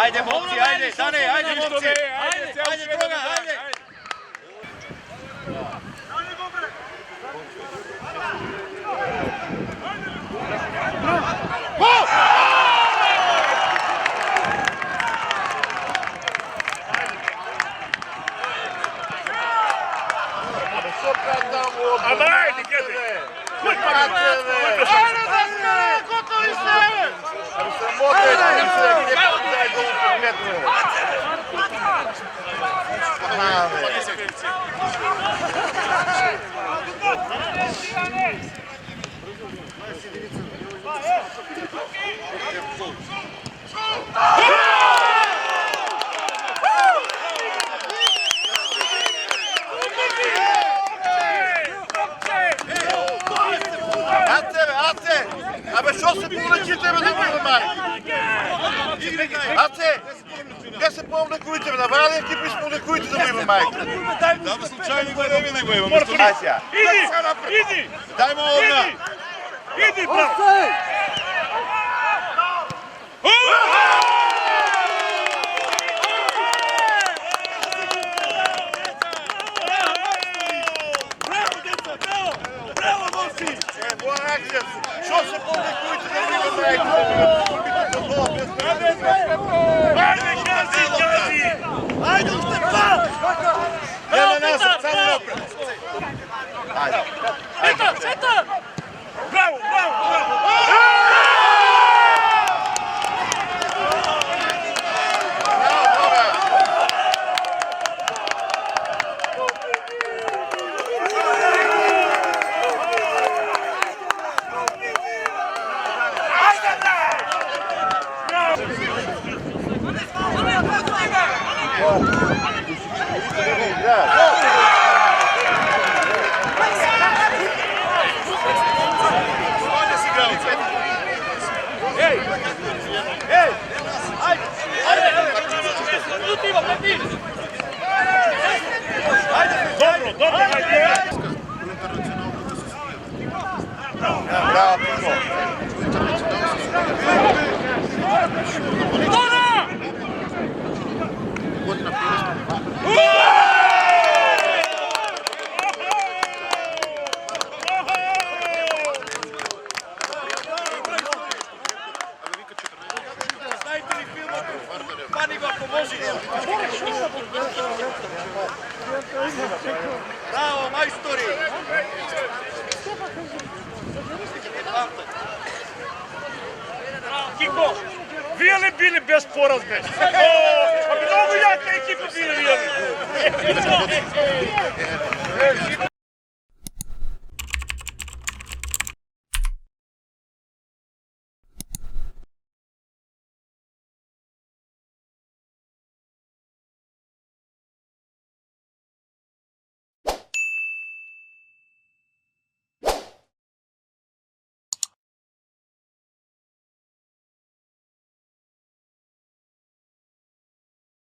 Ajde momci, ajde, stane, ajde momci, ajde druga, ajde. Ajde, Gedi! Gotovi ste! Ate! Aber što se povlači tebe da bude maj? Ate! Gdje se povlači tebe? Na vali ekipi se povlači da bude maj. Dajmo slučajno gore ne nego imamo. Idi! Dajmo ovdje! Idi, bravo! Što se povlači da bude maj? Ajde, Gazi! Ajde, u stepa! Nema nazad, samo napred. Ajde. Sveta! Bravo! Dobro, ajde! Bravo, Pingo. Znajte li film Panigo ako može? Bravo, majstori! Kiko, vijeli bili bez porazbe. A mnogo jaka ekipa bili vijeli.